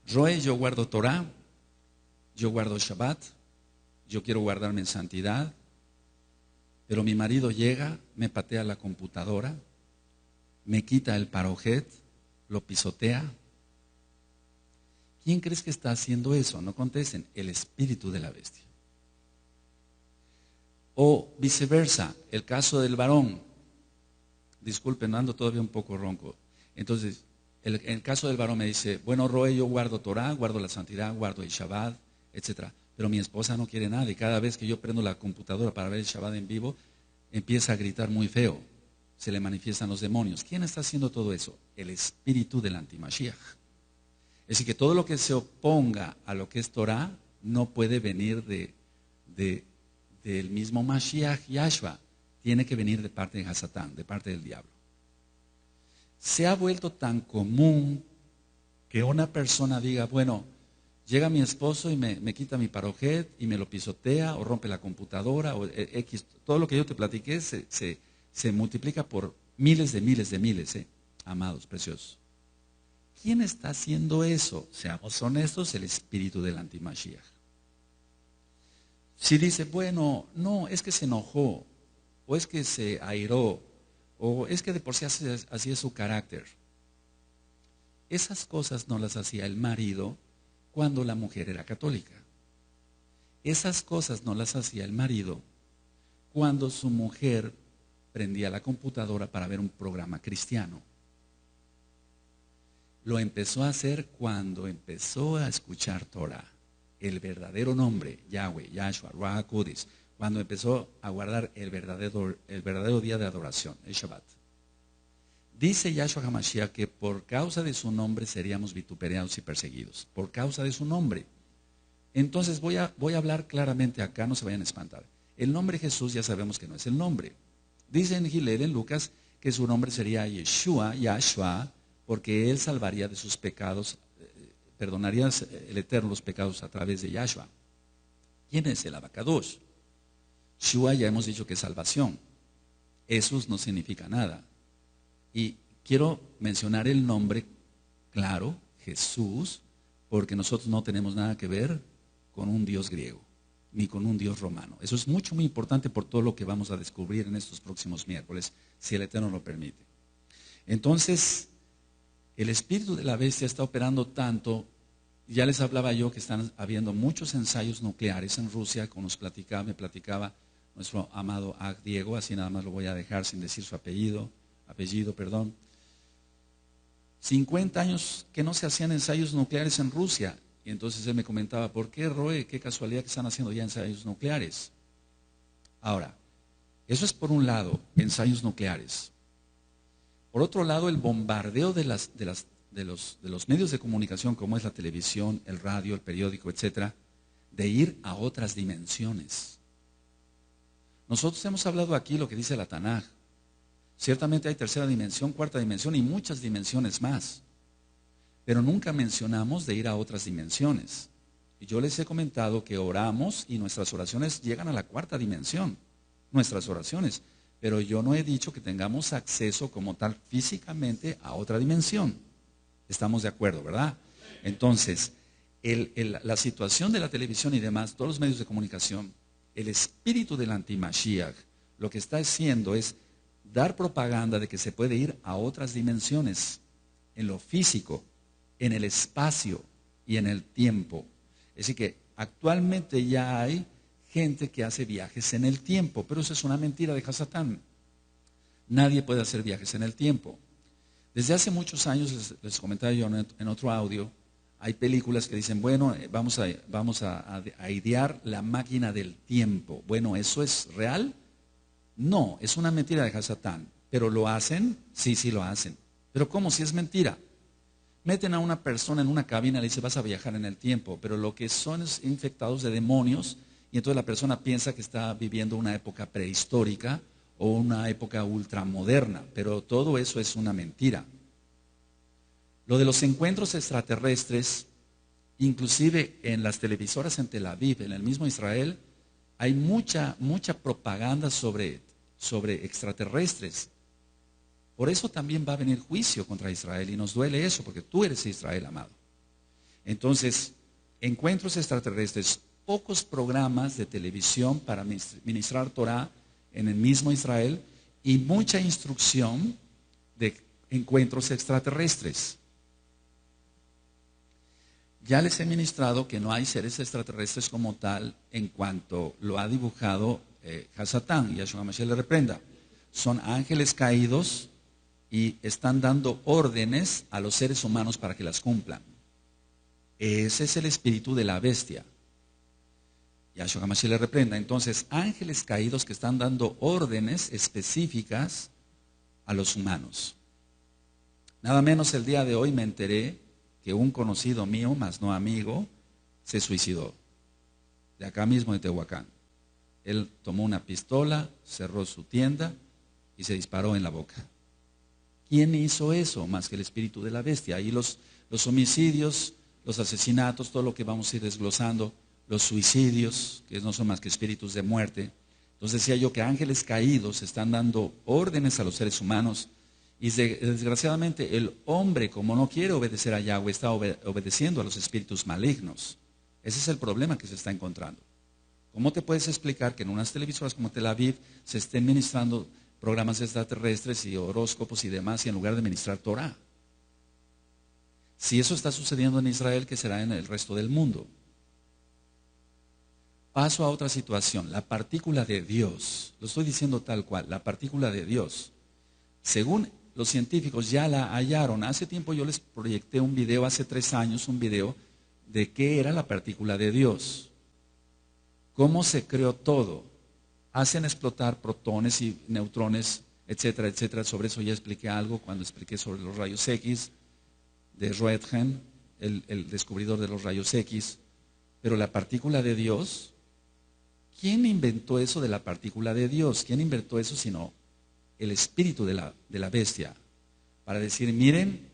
Roe, yo guardo Torah, yo guardo Shabbat, yo quiero guardarme en santidad, pero mi marido llega, me patea la computadora, me quita el parojet, lo pisotea. ¿Quién crees que está haciendo eso? No contesten, el espíritu de la bestia. O viceversa, el caso del varón. Disculpen, ando todavía un poco ronco. Entonces, el caso del varón me dice, bueno, Roe, yo guardo Torah, guardo la santidad, guardo el Shabbat, etc. Pero mi esposa no quiere nada y cada vez que yo prendo la computadora para ver el Shabbat en vivo, empieza a gritar muy feo. Se le manifiestan los demonios. ¿Quién está haciendo todo eso? El espíritu del antimashiach. Es decir, que todo lo que se oponga a lo que es Torah no puede venir del mismo Mashiach Yahshua. Tiene que venir de parte de Hasatán, de parte del diablo. Se ha vuelto tan común que una persona diga, bueno, llega mi esposo y me quita mi parojet y me lo pisotea o rompe la computadora o X. Todo lo que yo te platiqué se multiplica por miles de miles, amados, preciosos. ¿Quién está haciendo eso? Seamos honestos, el espíritu del antimashiach. Si dice, bueno, no, es que se enojó, o es que se airó, o es que de por sí así es su carácter. Esas cosas no las hacía el marido cuando la mujer era católica. Esas cosas no las hacía el marido cuando su mujer prendía la computadora para ver un programa cristiano. Lo empezó a hacer cuando empezó a escuchar Torah, el verdadero nombre, Yahweh, Yahshua, Ruach HaKodesh, cuando empezó a guardar el verdadero día de adoración, el Shabbat. Dice Yahshua HaMashiach que por causa de su nombre seríamos vituperados y perseguidos, por causa de su nombre. Entonces voy a hablar claramente acá, no se vayan a espantar. El nombre Jesús ya sabemos que no es el nombre. Dice en Gilel, en Lucas, que su nombre sería Yeshua, Yahshua, porque él salvaría de sus pecados, perdonaría el Eterno los pecados a través de Yahshua. ¿Quién es el Abacadosh? Shua ya hemos dicho que es salvación. Jesús no significa nada. Y quiero mencionar el nombre claro, Jesús, porque nosotros no tenemos nada que ver con un Dios griego, ni con un Dios romano. Eso es muy importante por todo lo que vamos a descubrir en estos próximos miércoles, si el Eterno lo permite. Entonces, el espíritu de la bestia está operando tanto. Ya les hablaba yo que están habiendo muchos ensayos nucleares en Rusia, como me platicaba nuestro amado Ag Diego, así nada más lo voy a dejar sin decir su apellido, 50 años que no se hacían ensayos nucleares en Rusia. Y entonces él me comentaba, ¿por qué, Roe? Qué casualidad que están haciendo ya ensayos nucleares. Ahora, eso es por un lado, ensayos nucleares. Por otro lado, el bombardeo de los medios de comunicación, como es la televisión, el radio, el periódico, etcétera, de ir a otras dimensiones. Nosotros hemos hablado aquí lo que dice la Tanaj. Ciertamente hay tercera dimensión, cuarta dimensión y muchas dimensiones más. Pero nunca mencionamos de ir a otras dimensiones. Y yo les he comentado que oramos y nuestras oraciones llegan a la cuarta dimensión. Nuestras oraciones. Pero yo no he dicho que tengamos acceso como tal físicamente a otra dimensión. Estamos de acuerdo, ¿verdad? Entonces, la situación de la televisión y demás, todos los medios de comunicación, el espíritu del antimashiach, lo que está haciendo es dar propaganda de que se puede ir a otras dimensiones, en lo físico, en el espacio y en el tiempo. Es decir que actualmente ya hay gente que hace viajes en el tiempo, pero eso es una mentira de Hasatán. Nadie puede hacer viajes en el tiempo. Desde hace muchos años, les comentaba yo en otro audio, hay películas que dicen, bueno, vamos a idear la máquina del tiempo. Bueno, ¿eso es real? No, es una mentira de Hasatán. ¿Pero lo hacen? Sí, lo hacen. ¿Pero cómo? Si es mentira. Meten a una persona en una cabina y le dicen, vas a viajar en el tiempo, pero lo que son es infectados de demonios, y entonces la persona piensa que está viviendo una época prehistórica o una época ultramoderna, pero todo eso es una mentira. Lo de los encuentros extraterrestres, inclusive en las televisoras en Tel Aviv, en el mismo Israel, hay mucha propaganda sobre extraterrestres. Por eso también va a venir juicio contra Israel, y nos duele eso, porque tú eres Israel, amado. Entonces, encuentros extraterrestres, pocos programas de televisión para ministrar Torah en el mismo Israel y mucha instrucción de encuentros extraterrestres. Ya les he ministrado que no hay seres extraterrestres como tal en cuanto lo ha dibujado Hasatán, y Yahshua Mashiach le reprenda. Son ángeles caídos y están dando órdenes a los seres humanos para que las cumplan. Ese es el espíritu de la bestia. Yahshua Mashiach le reprenda. Entonces, ángeles caídos que están dando órdenes específicas a los humanos. Nada menos el día de hoy me enteré que un conocido mío, más no amigo, se suicidó. De acá mismo de Tehuacán. Él tomó una pistola, cerró su tienda y se disparó en la boca. ¿Quién hizo eso? Más que el espíritu de la bestia. Ahí los homicidios, los asesinatos, todo lo que vamos a ir desglosando, los suicidios, que no son más que espíritus de muerte. Entonces decía yo que ángeles caídos están dando órdenes a los seres humanos y desgraciadamente el hombre, como no quiere obedecer a Yahweh, está obedeciendo a los espíritus malignos. Ese es el problema que se está encontrando. ¿Cómo te puedes explicar que en unas televisoras como Tel Aviv se estén ministrando programas extraterrestres y horóscopos y demás, y en lugar de ministrar Torah? Si eso está sucediendo en Israel, ¿qué será en el resto del mundo? Paso a otra situación, la partícula de Dios. Lo estoy diciendo tal cual, la partícula de Dios. Según los científicos ya la hallaron. Hace tiempo yo les proyecté un video, hace 3 años, un video de qué era la partícula de Dios. Cómo se creó todo. Hacen explotar protones y neutrones, etcétera, etcétera. Sobre eso ya expliqué algo cuando expliqué sobre los rayos X de Roentgen, el descubridor de los rayos X. Pero la partícula de Dios, ¿quién inventó eso de la partícula de Dios? ¿Quién inventó eso sino el espíritu de la bestia? Para decir, miren,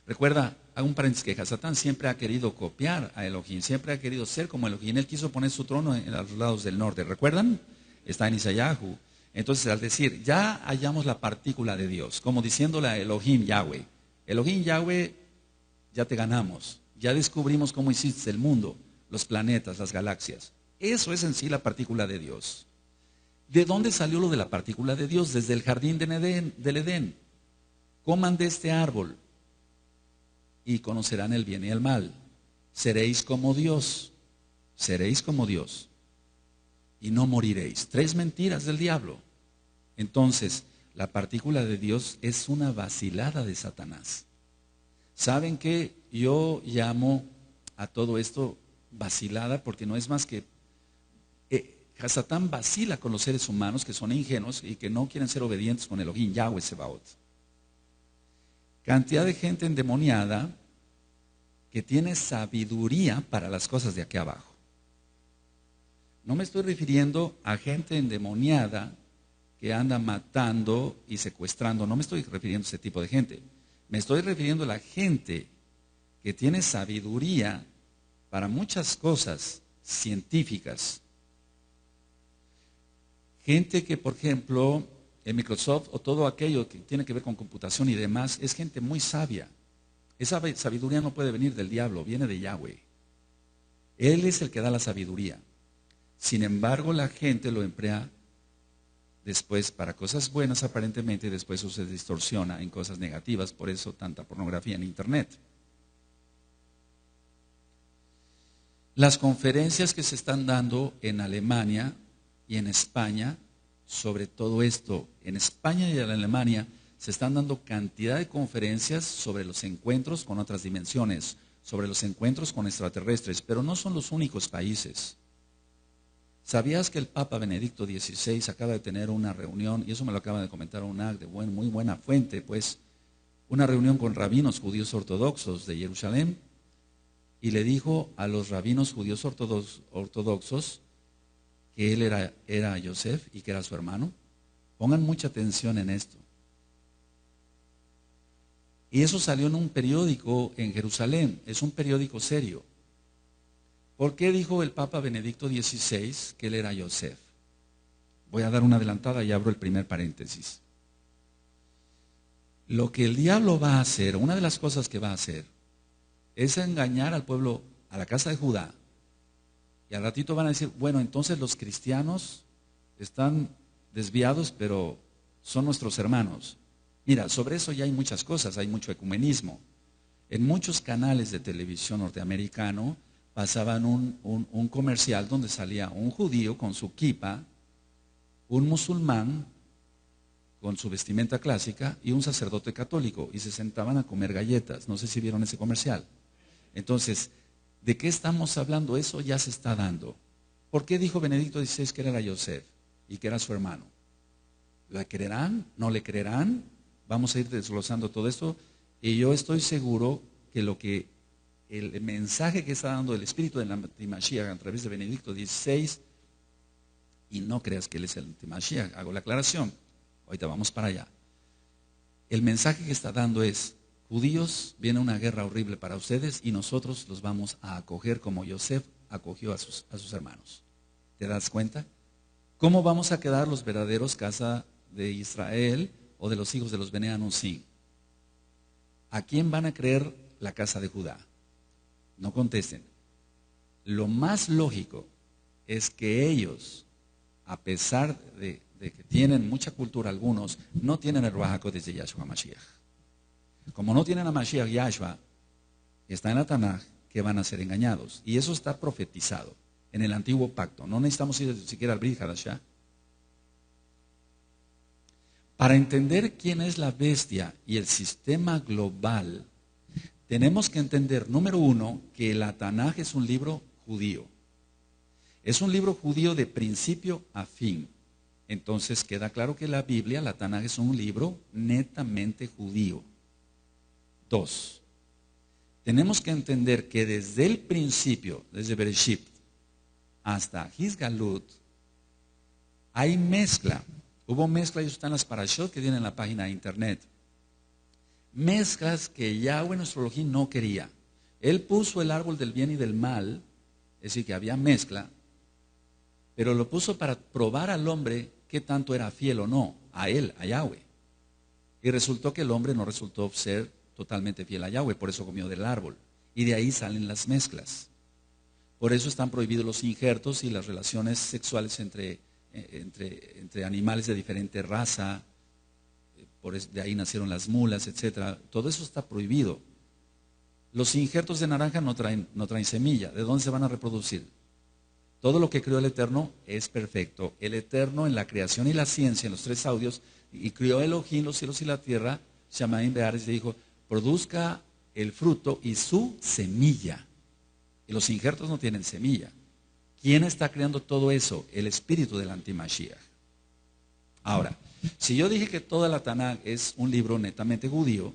recuerda, hago un paréntesis, que Hasatán siempre ha querido copiar a Elohim, siempre ha querido ser como Elohim. Él quiso poner su trono en los lados del norte, ¿recuerdan? Está en Isayahu. Entonces, al decir, ya hallamos la partícula de Dios, como diciéndole a Elohim Yahweh, Elohim Yahweh, ya te ganamos, ya descubrimos cómo hiciste el mundo, los planetas, las galaxias. Eso es en sí la partícula de Dios. ¿De dónde salió lo de la partícula de Dios? Desde el jardín del Edén. Coman de este árbol y conocerán el bien y el mal. Seréis como Dios. Seréis como Dios. Y no moriréis. 3 mentiras del diablo. Entonces, la partícula de Dios es una vacilada de Satanás. ¿Saben qué? Yo llamo a todo esto vacilada porque no es más que Hasatán vacila con los seres humanos que son ingenuos y que no quieren ser obedientes con Elohim, Yahweh Sebaot. Cantidad de gente endemoniada que tiene sabiduría para las cosas de aquí abajo. No me estoy refiriendo a gente endemoniada que anda matando y secuestrando, no me estoy refiriendo a ese tipo de gente. Me estoy refiriendo a la gente que tiene sabiduría para muchas cosas científicas. Gente que, por ejemplo, en Microsoft o todo aquello que tiene que ver con computación y demás, es gente muy sabia. Esa sabiduría no puede venir del diablo, viene de Yahweh. Él es el que da la sabiduría. Sin embargo, la gente lo emplea después para cosas buenas aparentemente y después eso se distorsiona en cosas negativas. Por eso tanta pornografía en internet. Las conferencias que se están dando en Alemania y en España sobre todo esto, en España y en Alemania se están dando cantidad de conferencias sobre los encuentros con otras dimensiones, sobre los encuentros con extraterrestres, pero no son los únicos países. ¿Sabías que el Papa Benedicto XVI acaba de tener una reunión, y eso me lo acaba de comentar una de muy buena fuente, pues, una reunión con rabinos judíos ortodoxos de Jerusalén, y le dijo a los rabinos judíos ortodoxos que él era Yosef y que era su hermano? Pongan mucha atención en esto. Y eso salió en un periódico en Jerusalén, es un periódico serio. ¿Por qué dijo el Papa Benedicto XVI que él era Yosef? Voy a dar una adelantada y abro el primer paréntesis. Lo que el diablo va a hacer, una de las cosas que va a hacer, es engañar al pueblo, a la casa de Judá. Y al ratito van a decir, bueno, entonces los cristianos están desviados, pero son nuestros hermanos. Mira, sobre eso ya hay muchas cosas, hay mucho ecumenismo. En muchos canales de televisión norteamericano pasaban un comercial donde salía un judío con su kipa, un musulmán con su vestimenta clásica y un sacerdote católico, y se sentaban a comer galletas. No sé si vieron ese comercial. Entonces, ¿de qué estamos hablando? Eso ya se está dando. ¿Por qué dijo Benedicto XVI que era Yosef y que era su hermano? ¿Le creerán? ¿No le creerán? Vamos a ir desglosando todo esto, y yo estoy seguro que el mensaje que está dando el espíritu del antimashiach a través de Benedicto XVI, y no creas que él es el antimashiach, hago la aclaración, ahorita vamos para allá. El mensaje que está dando es: judíos, viene una guerra horrible para ustedes y nosotros los vamos a acoger como Yosef acogió a sus hermanos. ¿Te das cuenta? ¿Cómo vamos a quedar los verdaderos casa de Israel o de los hijos de los Bene Anusim? ¿A quién van a creer la casa de Judá? No contesten. Lo más lógico es que ellos, a pesar de que tienen mucha cultura algunos, no tienen el Ruach HaKodesh de Yahshua Mashiach. Como no tienen a Mashiach Yahshua, está en la Tanaj que van a ser engañados. Y eso está profetizado en el antiguo pacto. No necesitamos ir siquiera al Brit Hadashah. Para entender quién es la bestia y el sistema global, tenemos que entender, número uno, que la Tanaj es un libro judío. Es un libro judío de principio a fin. Entonces queda claro que la Biblia, la Tanaj, es un libro netamente judío. Dos, tenemos que entender que desde el principio, desde Bereshit hasta Hisgalut, hay mezcla. Hubo mezcla, y eso está en las parashot que tienen en la página de internet. Mezclas que Yahweh nuestro Elohim no quería. Él puso el árbol del bien y del mal, es decir, que había mezcla, pero lo puso para probar al hombre qué tanto era fiel o no a él, a Yahweh. Y resultó que el hombre no resultó ser totalmente fiel a Yahweh, por eso comió del árbol. Y de ahí salen las mezclas. Por eso están prohibidos los injertos y las relaciones sexuales entre animales de diferente raza. De ahí nacieron las mulas, etc. Todo eso está prohibido. Los injertos de naranja no traen semilla. ¿De dónde se van a reproducir? Todo lo que creó el Eterno es perfecto. El Eterno en la creación y la ciencia, en los tres audios, y crió Elohim los cielos y la tierra, Shamaim Be'aretz, le dijo: produzca el fruto y su semilla. Y los injertos no tienen semilla. ¿Quién está creando todo eso? El espíritu del antimashiach. Ahora, si yo dije que toda la Tanaj es un libro netamente judío,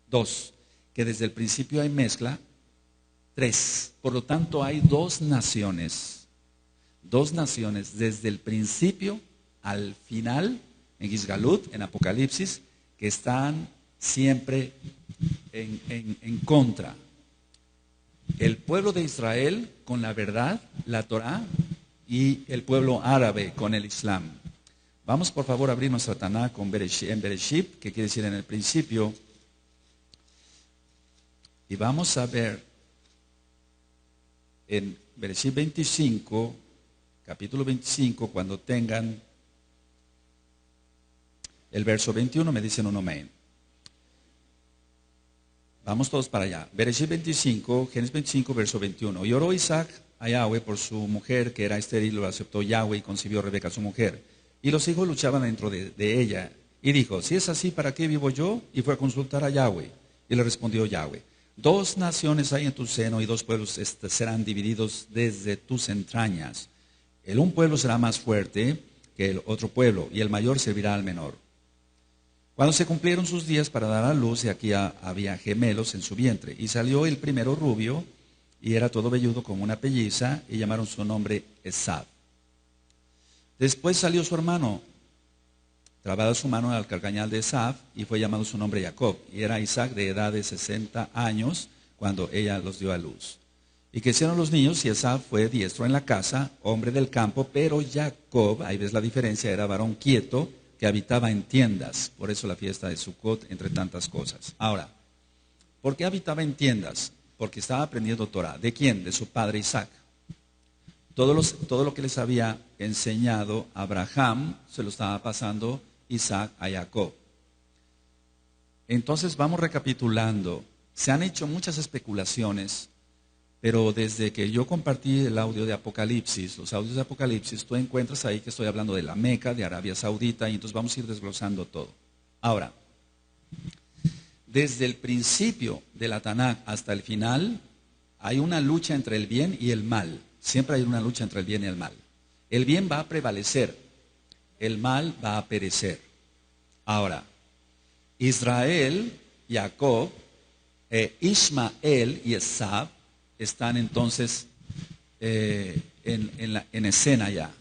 dos, que desde el principio hay mezcla, tres, por lo tanto hay dos naciones desde el principio al final, en Gisgalut, en Apocalipsis, que están siempre en contra. El pueblo de Israel con la verdad, la Torah, y el pueblo árabe con el Islam. Vamos por favor a abrir nuestra Tanaj en Bereshit, que quiere decir en el principio, y vamos a ver en Bereshit 25, capítulo 25, cuando tengan el verso 21, me dicen un amén. Vamos todos para allá. Bereshit 25, Génesis 25, verso 21. Y oró Isaac a Yahweh por su mujer, que era estéril, lo aceptó Yahweh y concibió Rebeca su mujer. Y los hijos luchaban dentro de ella. Y dijo: si es así, ¿para qué vivo yo? Y fue a consultar a Yahweh. Y le respondió Yahweh: dos naciones hay en tu seno y dos pueblos serán divididos desde tus entrañas. El un pueblo será más fuerte que el otro pueblo, y el mayor servirá al menor. Cuando se cumplieron sus días para dar a luz, y aquí había gemelos en su vientre, y salió el primero rubio, y era todo velludo como una pelliza, y llamaron su nombre Esab. Después salió su hermano, trabada su mano al carcañal de Esab, y fue llamado su nombre Jacob, y era Isaac de edad de 60 años, cuando ella los dio a luz. Y crecieron los niños, y Esab fue diestro en la casa, hombre del campo, pero Jacob, ahí ves la diferencia, era varón quieto, que habitaba en tiendas. Por eso la fiesta de Sukkot, entre tantas cosas. Ahora, ¿por qué habitaba en tiendas? porque estaba aprendiendo Torah. ¿De quién? De su padre Isaac. Todo lo que les había enseñado Abraham se lo estaba pasando Isaac a Jacob. Entonces vamos recapitulando. Se han hecho muchas especulaciones, pero desde que yo compartí el audio de Apocalipsis, los audios de Apocalipsis, tú encuentras ahí que estoy hablando de la Meca, de Arabia Saudita, y entonces vamos a ir desglosando todo. Ahora, desde el principio de la Tanaj hasta el final, hay una lucha entre el bien y el mal. Siempre hay una lucha entre el bien y el mal. El bien va a prevalecer, el mal va a perecer. Ahora, Israel, Jacob, Ismael y Esab están entonces en escena ya.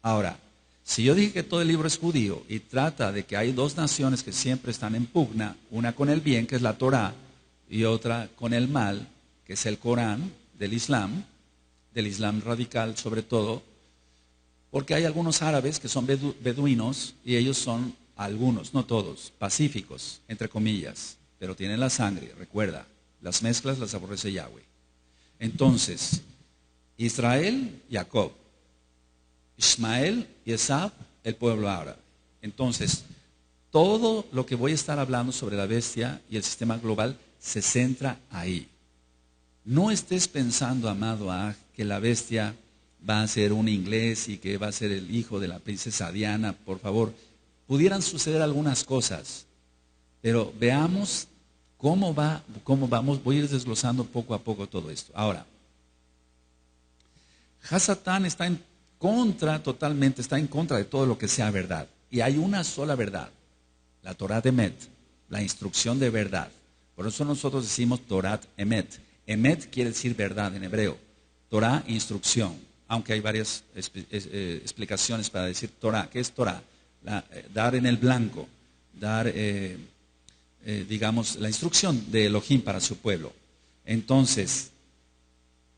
Ahora, si yo dije que todo el libro es judío y trata de que hay dos naciones que siempre están en pugna, una con el bien, que es la Torá, y otra con el mal, que es el Corán del Islam radical sobre todo, porque hay algunos árabes que son beduinos y ellos son algunos, no todos, pacíficos, entre comillas, pero tienen la sangre, recuerda, las mezclas las aborrece Yahweh. Entonces, Israel, Jacob, Ismael y Esab, el pueblo árabe. Entonces, todo lo que voy a estar hablando sobre la bestia y el sistema global se centra ahí. No estés pensando, amado Aj, que la bestia va a ser un inglés y que va a ser el hijo de la princesa Diana, por favor. Pudieran suceder algunas cosas, pero veamos cómo vamos. Voy a ir desglosando poco a poco todo esto. Ahora, Hasatán está en contra de todo lo que sea verdad. Y hay una sola verdad, la Torah de Emet, la instrucción de verdad. Por eso nosotros decimos Torah Emet. Emet quiere decir verdad en hebreo. Torah, instrucción. Aunque hay varias explicaciones para decir Torah. ¿Qué es Torah? Dar en el blanco, dar, digamos, la instrucción de Elohim para su pueblo. Entonces,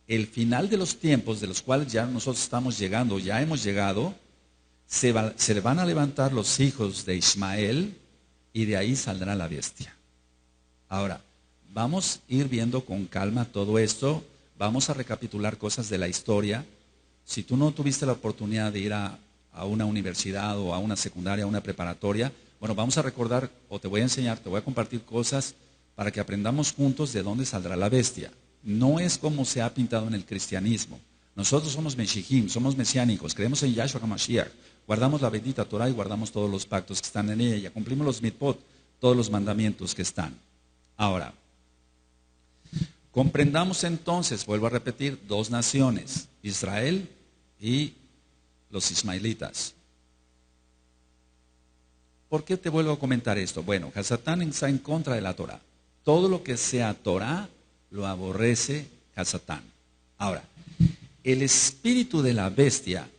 el final de los tiempos, de los cuales ya nosotros estamos llegando, ya hemos llegado, se van a levantar los hijos de Ismael y de ahí saldrá la bestia. Ahora, vamos a ir viendo con calma todo esto, vamos a recapitular cosas de la historia. Si tú no tuviste la oportunidad de ir a una universidad o a una secundaria, a una preparatoria, bueno, vamos a recordar, o te voy a enseñar, te voy a compartir cosas para que aprendamos juntos de dónde saldrá la bestia. No es como se ha pintado en el cristianismo. Nosotros somos Meshihim, somos mesiánicos, creemos en Yahshua HaMashiach, guardamos la bendita Torah y guardamos todos los pactos que están en ella, cumplimos los mitpot, todos los mandamientos que están. Ahora, comprendamos entonces, vuelvo a repetir, dos naciones, Israel y los ismaelitas. ¿Por qué te vuelvo a comentar esto? Bueno, Hasatán está en contra de la Torah. Todo lo que sea Torah lo aborrece Hasatán. Ahora, el espíritu de la bestia,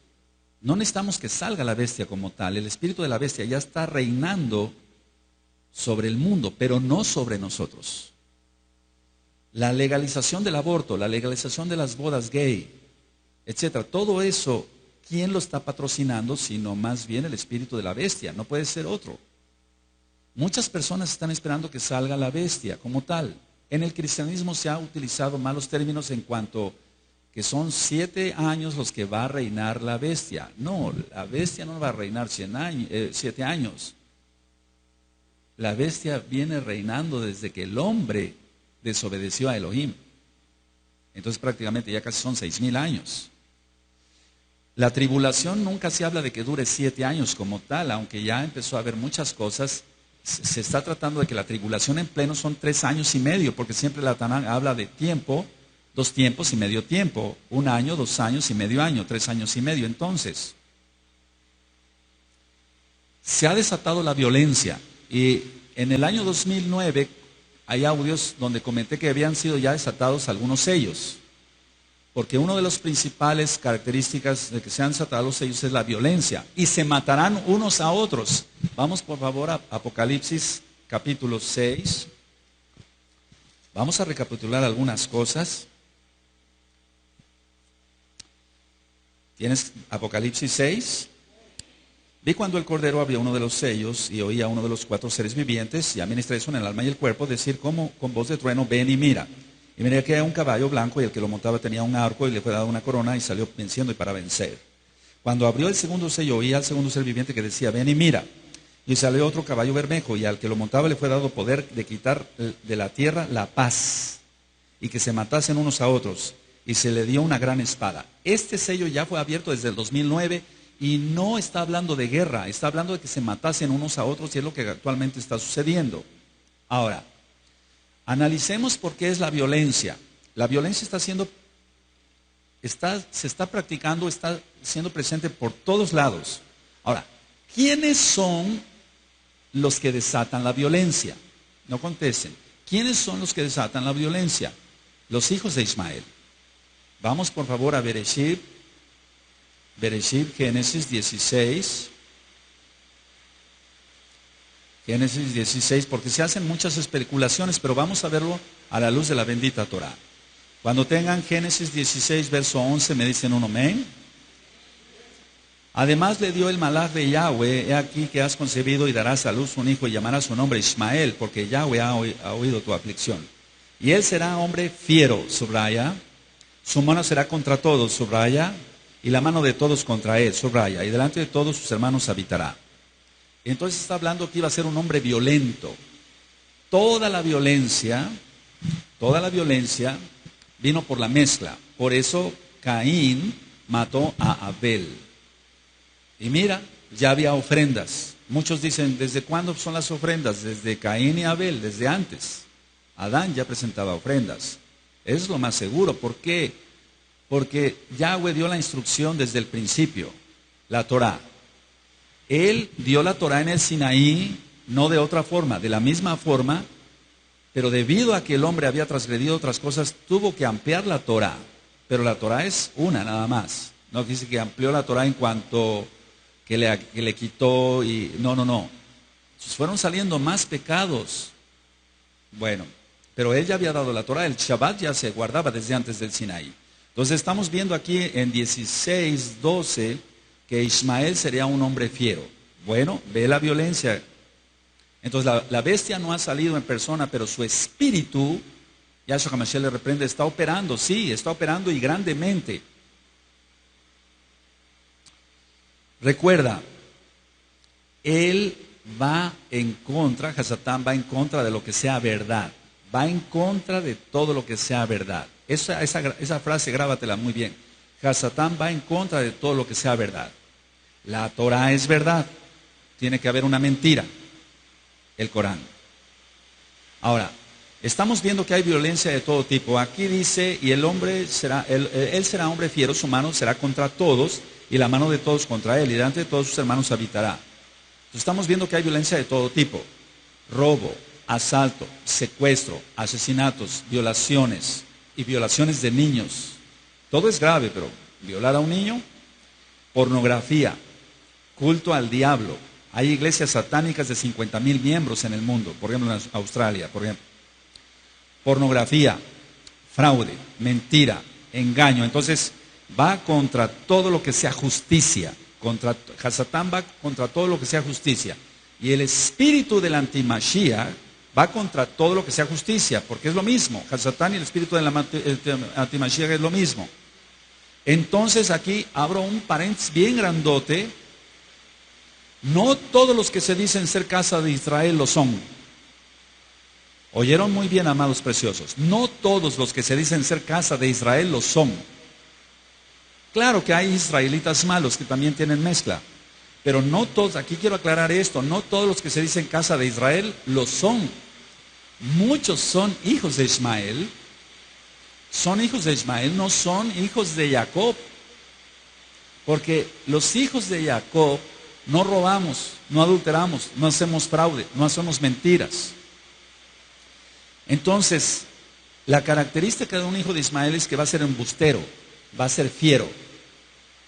no necesitamos que salga la bestia como tal, el espíritu de la bestia ya está reinando sobre el mundo, pero no sobre nosotros. La legalización del aborto, la legalización de las bodas gay, etcétera, todo eso, ¿quién lo está patrocinando? Sino más bien el espíritu de la bestia, no puede ser otro. Muchas personas están esperando que salga la bestia como tal. En el cristianismo se ha utilizado malos términos en cuanto que son 7 años los que va a reinar la bestia. No, la bestia no va a reinar 7 años. La bestia viene reinando desde que el hombre desobedeció a Elohim. Entonces prácticamente ya casi son 6,000 años. La tribulación nunca se habla de que dure 7 años como tal, aunque ya empezó a haber muchas cosas. Se está tratando de que la tribulación en pleno son 3 años y medio, porque siempre la Tanaj habla de tiempo, 2 tiempos y medio tiempo, 1 año, 2 años y medio año, 3 años y medio. Entonces, se ha desatado la violencia y en el año 2009 hay audios donde comenté que habían sido ya desatados algunos sellos, porque una de las principales características de que se han desatado los sellos es la violencia y se matarán unos a otros. Vamos por favor a Apocalipsis capítulo 6. Vamos a recapitular algunas cosas. ¿Tienes Apocalipsis 6? Vi cuando el Cordero abría uno de los sellos y oía a uno de los 4 seres vivientes, y administra eso en el alma y el cuerpo, decir como con voz de trueno, ven y mira. Y venía que era un caballo blanco y el que lo montaba tenía un arco y le fue dado una corona y salió venciendo y para vencer. Cuando abrió el segundo sello, oía al segundo ser viviente que decía, ven y mira. Y salió otro caballo bermejo y al que lo montaba le fue dado poder de quitar de la tierra la paz y que se matasen unos a otros. Y se le dio una gran espada. Este sello ya fue abierto desde el 2009 y no está hablando de guerra, está hablando de que se matasen unos a otros y es lo que actualmente está sucediendo. Ahora, analicemos por qué es la violencia. La violencia se está practicando, está siendo presente por todos lados. Ahora, ¿quiénes son los que desatan la violencia? No contesten. ¿Quiénes son los que desatan la violencia? Los hijos de Ismael. Vamos por favor a Bereshit, Génesis 16. Génesis 16, porque se hacen muchas especulaciones, pero vamos a verlo a la luz de la bendita Torah. Cuando tengan Génesis 16, verso 11, me dicen un amén. Además le dio el malaj de Yahweh, he aquí que has concebido y darás a luz un hijo y llamarás su nombre Ismael, porque Yahweh ha oído tu aflicción. Y él será hombre fiero, subraya, su mano será contra todos, subraya, y la mano de todos contra él, subraya, y delante de todos sus hermanos habitará. Entonces está hablando que iba a ser un hombre violento. Toda la violencia vino por la mezcla. Por eso Caín mató a Abel. Y mira, ya había ofrendas. Muchos dicen, ¿desde cuándo son las ofrendas? Desde Caín y Abel, desde antes. Adán ya presentaba ofrendas. Eso es lo más seguro. ¿Por qué? Porque Yahweh dio la instrucción desde el principio, la Torah. Él dio la Torah en el Sinaí, no de otra forma, de la misma forma, pero debido a que el hombre había transgredido otras cosas, tuvo que ampliar la Torah. Pero la Torah es una nada más. No dice que amplió la Torah en cuanto que le quitó y... No. Fueron saliendo más pecados. Bueno, pero él ya había dado la Torah, el Shabbat ya se guardaba desde antes del Sinaí. Entonces estamos viendo aquí en 16:12 que Ismael sería un hombre fiero. Bueno, ve la violencia. Entonces la bestia no ha salido en persona, pero su espíritu, Yahshua HaMashiach le reprende, está operando, sí, está operando y grandemente. Recuerda, él va en contra, Hasatán va en contra de lo que sea verdad. Va en contra de todo lo que sea verdad. Esa frase grábatela muy bien. Hasatán va en contra de todo lo que sea verdad. La Torah es verdad. Tiene que haber una mentira. El Corán. Ahora, estamos viendo que hay violencia de todo tipo. Aquí dice, y el hombre será, él será hombre fiero, su mano será contra todos, y la mano de todos contra él, y delante de todos sus hermanos habitará. Entonces, estamos viendo que hay violencia de todo tipo. Robo, asalto, secuestro, asesinatos, violaciones y violaciones de niños. Todo es grave, pero violar a un niño, pornografía, culto al diablo. Hay iglesias satánicas de 50,000 miembros en el mundo, por ejemplo en Australia, por ejemplo. Pornografía, fraude, mentira, engaño. Entonces va contra todo lo que sea justicia. Hasatán va contra todo lo que sea justicia. Y el espíritu del antimashiach va contra todo lo que sea justicia, porque es lo mismo. Hasatán y el espíritu del antimashiach es lo mismo. Entonces aquí abro un paréntesis bien grandote. No todos los que se dicen ser casa de Israel lo son. Oyeron muy bien, amados preciosos. No todos los que se dicen ser casa de Israel lo son. Claro que hay israelitas malos que también tienen mezcla. Pero no todos, aquí quiero aclarar esto, no todos los que se dicen casa de Israel lo son. Muchos son hijos de Ismael. Son hijos de Ismael, no son hijos de Jacob. Porque los hijos de Jacob no robamos, no adulteramos, no hacemos fraude, no hacemos mentiras. Entonces, la característica de un hijo de Ismael es que va a ser embustero, va a ser fiero.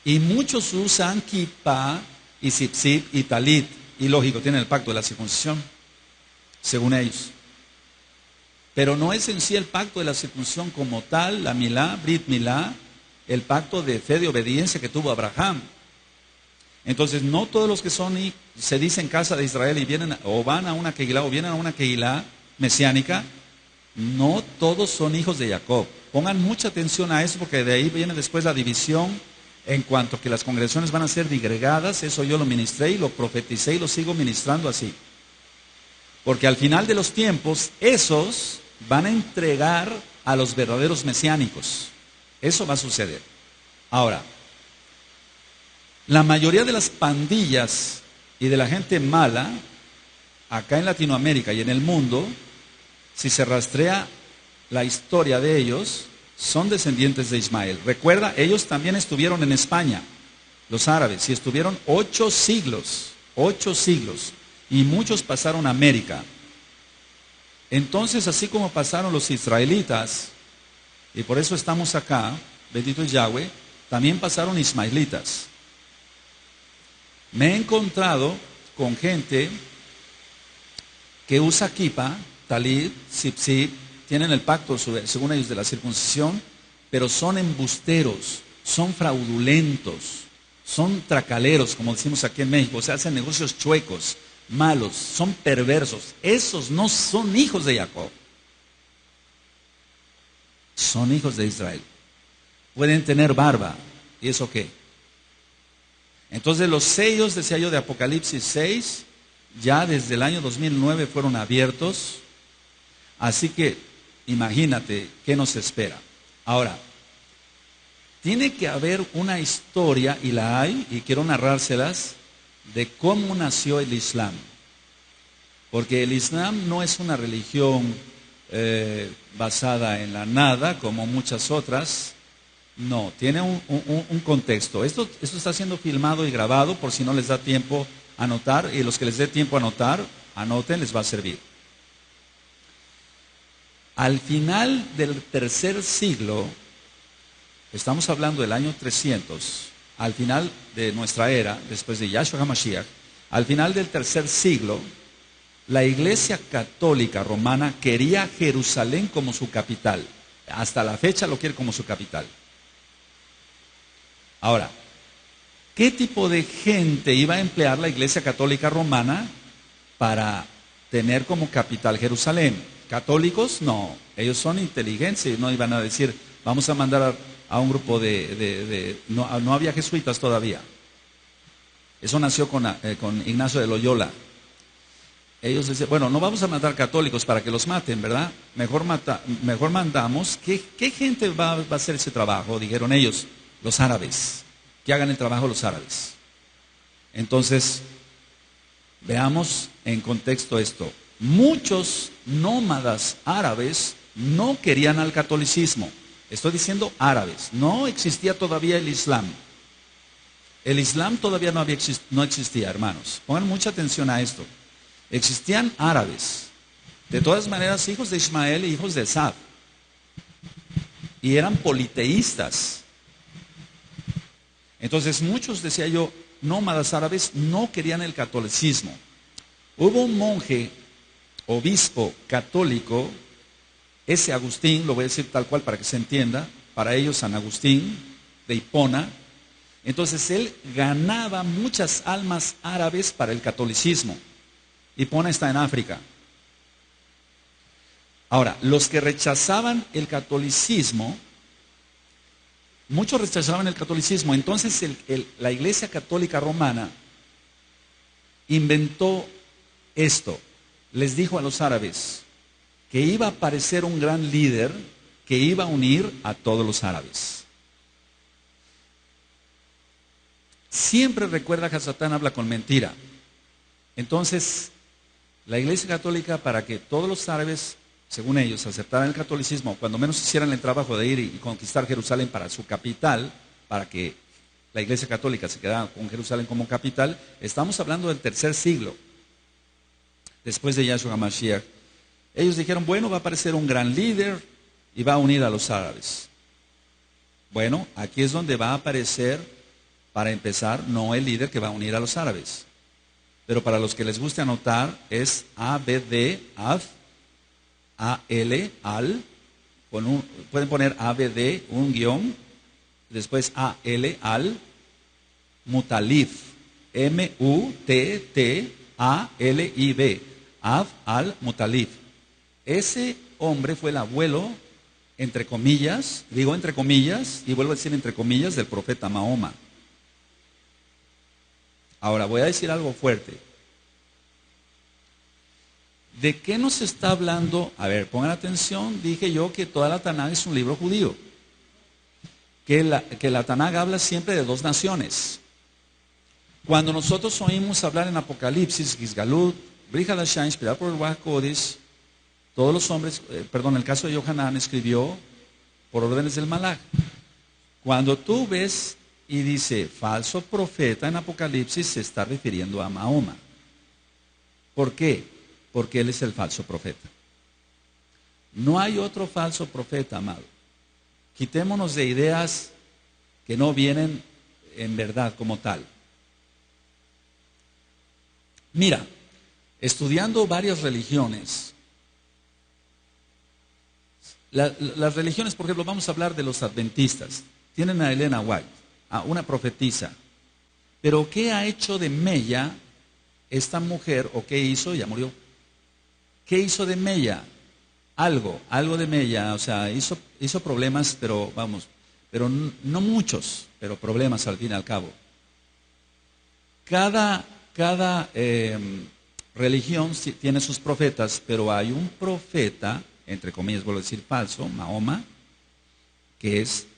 Y muchos usan kippah y zipzip y talit. Y lógico, tienen el pacto de la circuncisión, según ellos. Pero no es en sí el pacto de la circuncisión como tal, la milá, brit milá, el pacto de fe de obediencia que tuvo Abraham. Entonces, no todos los que se dicen casa de Israel y vienen o van a una kehilá o vienen a una kehilá mesiánica, No todos son hijos de Jacob. Pongan mucha atención a eso porque de ahí viene después la división en cuanto a que las congregaciones van a ser digregadas. Eso yo lo ministré y lo profeticé y lo sigo ministrando así. Porque al final de los tiempos, esos van a entregar a los verdaderos mesiánicos. Eso va a suceder. Ahora, la mayoría de las pandillas y de la gente mala, acá en Latinoamérica y en el mundo, si se rastrea la historia de ellos, son descendientes de Ismael. Recuerda, ellos también estuvieron en España, los árabes, y estuvieron 8 siglos, y muchos pasaron a América. Entonces, así como pasaron los israelitas, y por eso estamos acá, bendito es Yahweh, también pasaron ismaelitas. Me he encontrado con gente que usa kippah, talit, zipzip, tienen el pacto, según ellos, de la circuncisión, pero son embusteros, son fraudulentos, son tracaleros, como decimos aquí en México, o sea, hacen negocios chuecos, malos, son perversos. Esos no son hijos de Jacob, son hijos de Israel. Pueden tener barba, ¿y eso qué? Entonces los sellos, decía yo, de Apocalipsis 6, ya desde el año 2009 fueron abiertos, así que imagínate qué nos espera. Ahora, tiene que haber una historia, y la hay, y quiero narrárselas, de cómo nació el Islam. Porque el Islam no es una religión basada en la nada, como muchas otras. No, tiene un contexto. Esto está siendo filmado y grabado por si no les da tiempo a anotar, y los que les dé tiempo a anotar, anoten, les va a servir. Al final del 3er siglo, estamos hablando del año 300, al final de nuestra era, después de Yahshua HaMashiach, al final del 3er siglo, la Iglesia Católica Romana quería Jerusalén como su capital. Hasta la fecha lo quiere como su capital. Ahora, ¿qué tipo de gente iba a emplear la Iglesia Católica Romana para tener como capital Jerusalén? ¿Católicos? No, ellos son inteligentes y no iban a decir, vamos a mandar a un grupo no había jesuitas todavía. Eso nació con Ignacio de Loyola. Ellos decían, bueno, no vamos a mandar católicos para que los maten, ¿verdad? Mejor mandamos, ¿qué gente va a hacer ese trabajo? Dijeron ellos, los árabes, que hagan el trabajo los árabes. Entonces, veamos en contexto esto. Muchos nómadas árabes no querían al catolicismo. Estoy diciendo árabes. No existía todavía el Islam. El Islam todavía no existía, hermanos. Pongan mucha atención a esto. Existían árabes. De todas maneras, hijos de Ismael y hijos de Esab. Y eran politeístas. Entonces, muchos, decía yo, nómadas árabes no querían el catolicismo. Hubo un monje, obispo católico, ese Agustín, lo voy a decir tal cual para que se entienda, para ellos San Agustín de Hipona. Entonces él ganaba muchas almas árabes para el catolicismo. Hipona está en África. Ahora, los que rechazaban el catolicismo, muchos rechazaban el catolicismo, entonces la Iglesia Católica Romana inventó esto. Les dijo a los árabes que iba a aparecer un gran líder que iba a unir a todos los árabes. Siempre recuerda que Satán habla con mentira. Entonces, la Iglesia Católica, para que todos los árabes, según ellos, aceptaran el catolicismo, cuando menos hicieran el trabajo de ir y conquistar Jerusalén para su capital, para que la Iglesia Católica se quedara con Jerusalén como capital, estamos hablando del 3er siglo, después de Yahshua HaMashiach. Ellos dijeron, bueno, va a aparecer un gran líder y va a unir a los árabes. Bueno, aquí es donde va a aparecer, para empezar, no el líder que va a unir a los árabes. Pero para los que les guste anotar, es ABD, Ad, AL, Al, pueden poner ABD, un guión, después AL, Al, Mutalif, MUTTALIB, Ad, Al, Mutalif. Ese hombre fue el abuelo, entre comillas, digo entre comillas, y vuelvo a decir entre comillas, del profeta Mahoma. Ahora voy a decir algo fuerte. ¿De qué nos está hablando? A ver, pongan atención, dije yo que toda la Tanaj es un libro judío. Que la Tanaj habla siempre de dos naciones. Cuando nosotros oímos hablar en Apocalipsis, Gizgalut, Brit Hadashah, inspirado por el Ruach HaKodesh, todos los hombres, el caso de Yohanan escribió por órdenes del Malaj. Cuando tú ves y dice falso profeta en Apocalipsis, se está refiriendo a Mahoma. ¿Por qué? Porque él es el falso profeta. No hay otro falso profeta, amado. Quitémonos de ideas que no vienen en verdad como tal. Mira, estudiando varias religiones, las religiones, por ejemplo, vamos a hablar de los adventistas. Tienen a Elena White, a una profetisa. Pero ¿qué ha hecho de mella esta mujer? ¿O qué hizo? Ya murió. ¿Qué hizo de mella? Algo de mella. O sea, hizo problemas, pero no muchos, pero problemas al fin y al cabo. Cada religión tiene sus profetas, pero hay un profeta, entre comillas, vuelvo a decir falso, Mahoma, que es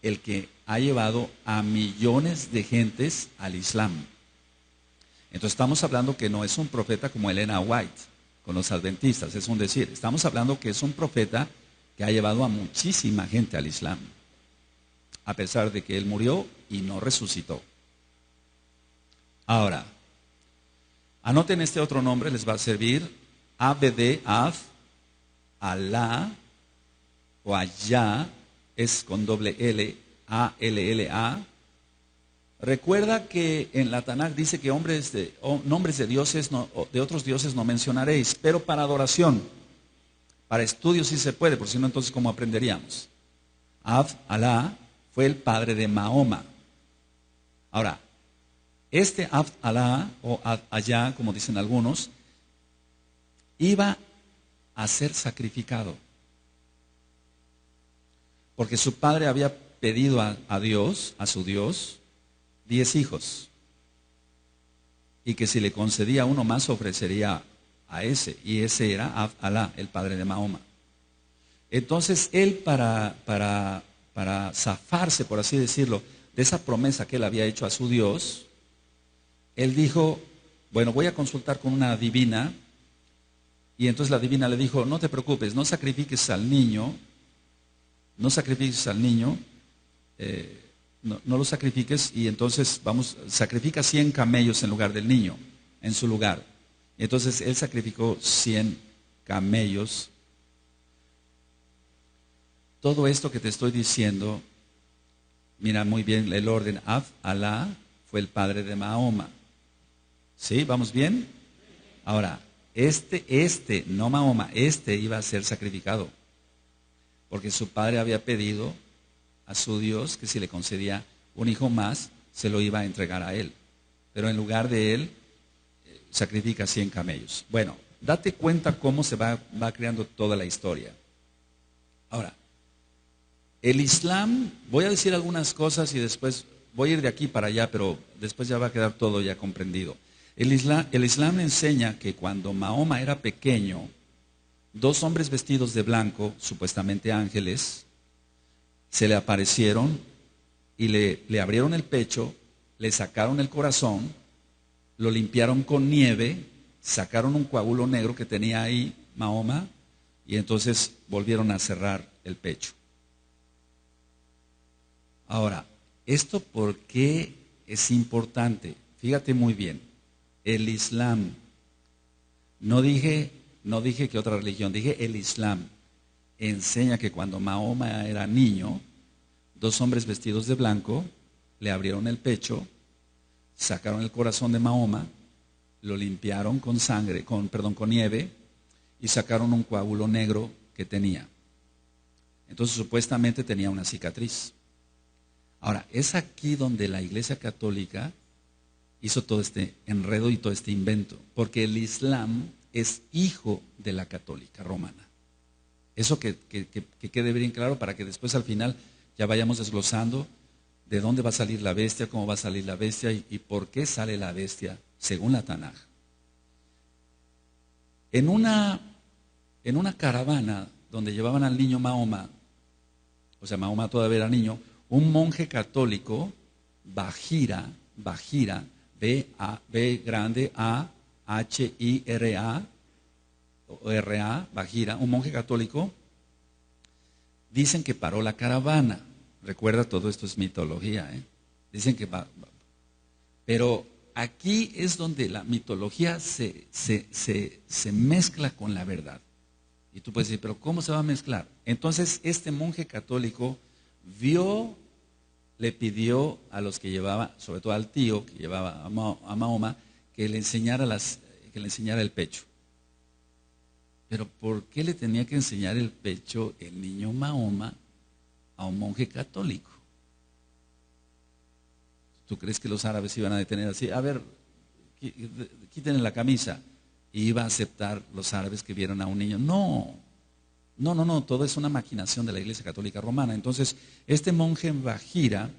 el que ha llevado a millones de gentes al Islam. Entonces estamos hablando que no es un profeta como Elena White con los adventistas, es un decir. Estamos hablando que es un profeta que ha llevado a muchísima gente al Islam, a pesar de que él murió y no resucitó. Ahora, anoten este otro nombre, les va a servir. ABD, Av, Alá o Allá, es con doble L, A-L-L-A. Recuerda que en la Tanaj dice que nombres de dioses, de otros dioses no mencionaréis, pero para adoración, para estudio sí se puede, por si no, entonces ¿cómo aprenderíamos? Av, Alá, fue el padre de Mahoma. Ahora, este Ab Alá o Allá, como dicen algunos, iba a ser sacrificado. Porque su padre había pedido a Dios, a su Dios, 10 hijos. Y que si le concedía uno más, ofrecería a ese. Y ese era Ab Alá, el padre de Mahoma. Entonces él para zafarse, por así decirlo, de esa promesa que él había hecho a su Dios, él dijo, bueno, voy a consultar con una divina. Y entonces la divina le dijo, no te preocupes, no sacrifiques al niño, no lo sacrifiques, y entonces sacrifica 100 camellos en lugar del niño, en su lugar. Y entonces él sacrificó 100 camellos. Todo esto que te estoy diciendo, mira muy bien el orden. Ab Alá fue el padre de Mahoma. ¿Sí? ¿Vamos bien? Ahora, no Mahoma, iba a ser sacrificado. Porque su padre había pedido a su Dios que si le concedía un hijo más, se lo iba a entregar a él. Pero en lugar de él, sacrifica 100 camellos. Bueno, date cuenta cómo se va creando toda la historia. Ahora, el Islam, voy a decir algunas cosas y después voy a ir de aquí para allá, pero después ya va a quedar todo ya comprendido. El Islam enseña que cuando Mahoma era pequeño, 2 hombres vestidos de blanco, supuestamente ángeles, se le aparecieron y le abrieron el pecho, le sacaron el corazón, lo limpiaron con nieve, sacaron un coágulo negro que tenía ahí Mahoma y entonces volvieron a cerrar el pecho. Ahora, ¿esto por qué es importante? Fíjate muy bien, el Islam, no dije que otra religión, dije el Islam, enseña que cuando Mahoma era niño, 2 hombres vestidos de blanco le abrieron el pecho, sacaron el corazón de Mahoma, lo limpiaron con nieve y sacaron un coágulo negro que tenía. Entonces supuestamente tenía una cicatriz. Ahora, es aquí donde la Iglesia Católica hizo todo este enredo y todo este invento, porque el Islam es hijo de la Católica Romana. Eso que quede bien claro para que después al final ya vayamos desglosando de dónde va a salir la bestia, cómo va a salir la bestia y por qué sale la bestia según la Tanaj. En una caravana donde llevaban al niño Mahoma, o sea, Mahoma todavía era niño, un monje católico, Bajira, B grande A, H-I-R-A, o R-A, Bajira, un monje católico, dicen que paró la caravana. Recuerda, todo esto es mitología, ¿eh? Dicen que va. Pero aquí es donde la mitología se mezcla con la verdad. Y tú puedes decir, pero ¿cómo se va a mezclar? Entonces este monje católico le pidió a los que llevaba, sobre todo al tío que llevaba a Mahoma, que le enseñara el pecho. Pero ¿por qué le tenía que enseñar el pecho el niño Mahoma a un monje católico? ¿Tú crees que los árabes iban a detener así? A ver, quítenle la camisa. Y iba a aceptar los árabes que vieron a un niño. No, todo es una maquinación de la Iglesia Católica Romana. Entonces, este monje en Bajira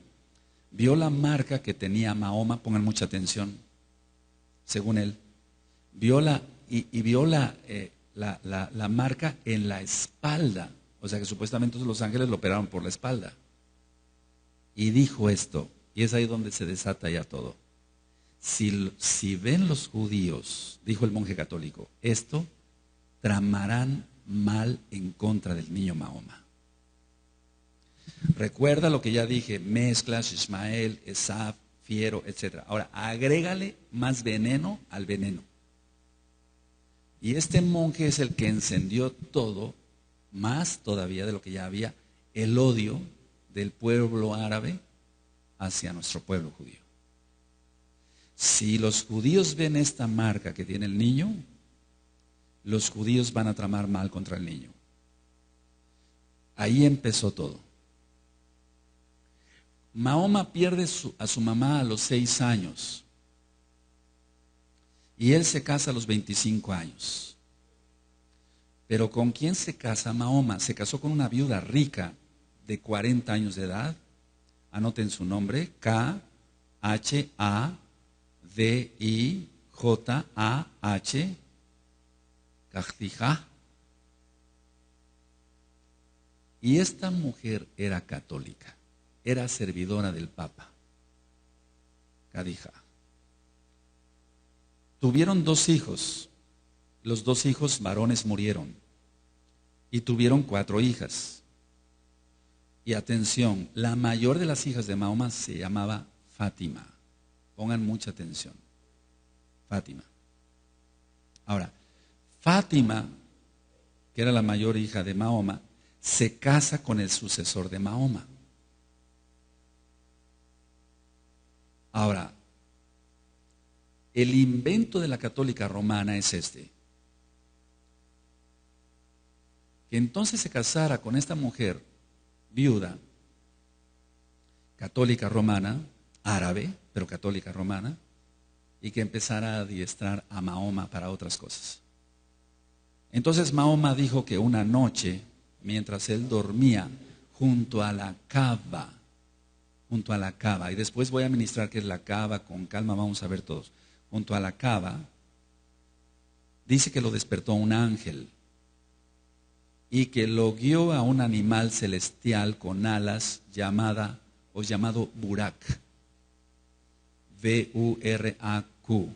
vio la marca que tenía Mahoma, pongan mucha atención, según él, vio la marca en la espalda. O sea que supuestamente los ángeles lo operaron por la espalda. Y dijo esto, y es ahí donde se desata ya todo. Si ven los judíos, dijo el monje católico, esto, tramarán mal en contra del niño Mahoma. Recuerda lo que ya dije, mezclas, Ismael, Esaf, fiero, etc. Ahora, agrégale más veneno al veneno. Y este monje es el que encendió todo, más todavía de lo que ya había, el odio del pueblo árabe hacia nuestro pueblo judío. Si los judíos ven esta marca que tiene el niño, los judíos van a tramar mal contra el niño. Ahí empezó todo. Mahoma pierde a su mamá a los 6 años y él se casa a los 25 años. Pero ¿con quién se casa Mahoma? Se casó con una viuda rica de 40 años de edad. Anoten su nombre, K-H-A-D-I-J-A-H, Kadija. Y esta mujer era católica, era servidora del Papa, Kadija. Tuvieron 2 hijos, los 2 hijos varones murieron y tuvieron 4 hijas. Y atención, la mayor de las hijas de Mahoma se llamaba Fátima. Pongan mucha atención. Fátima. Ahora, Fátima, que era la mayor hija de Mahoma, se casa con el sucesor de Mahoma. Ahora, el invento de la católica romana es este. Que entonces se casara con esta mujer viuda, católica romana, árabe, pero católica romana, y que empezara a adiestrar a Mahoma para otras cosas. Entonces Mahoma dijo que una noche, mientras él dormía junto a la Kaaba, y después voy a ministrar qué es la Kaaba, con calma vamos a ver todos, junto a la Kaaba, dice que lo despertó un ángel y que lo guió a un animal celestial con alas llamado Burak, B-U-R-A-Q.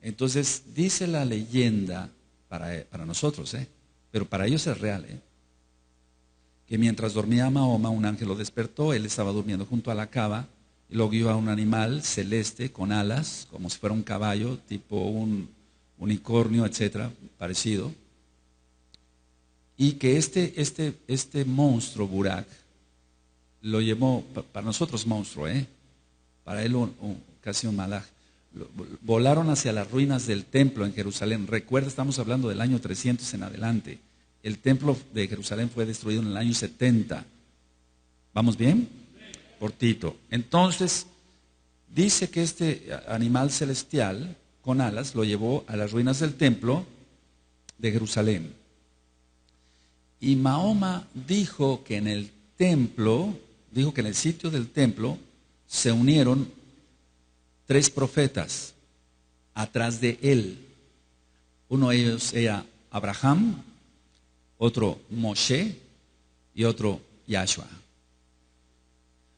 Entonces dice la leyenda, para nosotros, pero para ellos es real, que mientras dormía Mahoma, un ángel lo despertó, él estaba durmiendo junto a la Kaaba, y lo guió a un animal celeste con alas, como si fuera un caballo, tipo un unicornio, etcétera, parecido. Y que este monstruo, Burak, lo llevó, para nosotros monstruo, para él casi un malaj. Volaron hacia las ruinas del templo en Jerusalén. Recuerda, estamos hablando del año 300 en adelante. El templo de Jerusalén fue destruido en el año 70. ¿Vamos bien? Por Tito. Entonces, dice que este animal celestial con alas lo llevó a las ruinas del templo de Jerusalén. Y Mahoma dijo que en el templo, dijo que en el sitio del templo se unieron 3 profetas atrás de él. Uno de ellos era Abraham, otro Moshe y otro Yahshua.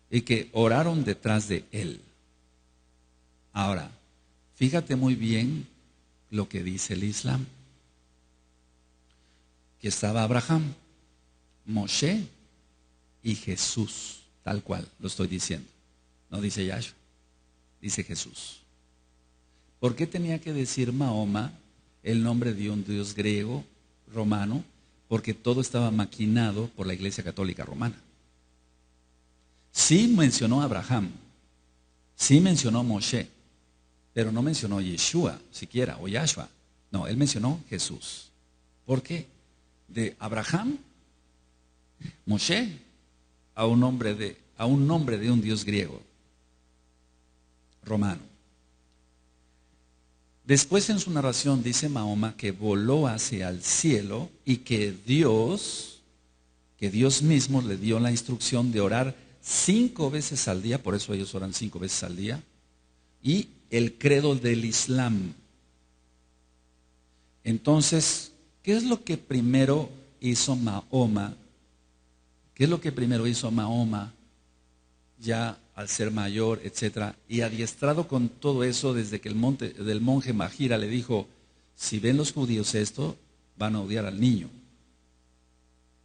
Y que oraron detrás de él. Ahora, fíjate muy bien lo que dice el Islam. Que estaba Abraham, Moshe y Jesús, tal cual lo estoy diciendo. No dice Yahshua, dice Jesús. ¿Por qué tenía que decir Mahoma el nombre de un dios griego, romano? Porque todo estaba maquinado por la Iglesia Católica Romana. Sí mencionó a Abraham, sí mencionó a Moshe, pero no mencionó Yeshua siquiera, o Yahshua. No, él mencionó Jesús. ¿Por qué? De Abraham, Moshe, a un nombre de un dios griego, romano. Después en su narración dice Mahoma que voló hacia el cielo y que Dios mismo le dio la instrucción de orar 5 veces al día, por eso ellos oran 5 veces al día, y el credo del Islam. Entonces, ¿qué es lo que primero hizo Mahoma? ¿Qué es lo que primero hizo Mahoma ya al ser mayor, etcétera? Y adiestrado con todo eso desde que del monje Mahira le dijo, si ven los judíos esto, van a odiar al niño.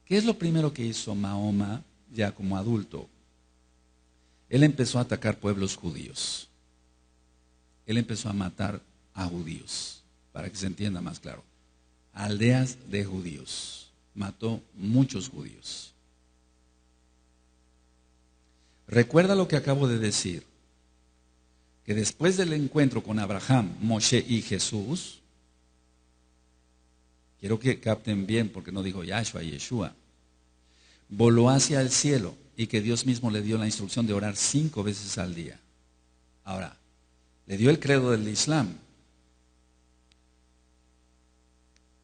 ¿Qué es lo primero que hizo Mahoma ya como adulto? Él empezó a atacar pueblos judíos. Él empezó a matar a judíos, para que se entienda más claro. Aldeas de judíos. Mató muchos judíos. Recuerda lo que acabo de decir, que después del encuentro con Abraham, Moshe y Jesús, quiero que capten bien porque no dijo Yahshua y Yeshua, voló hacia el cielo y que Dios mismo le dio la instrucción de orar 5 veces al día. Ahora, le dio el credo del Islam.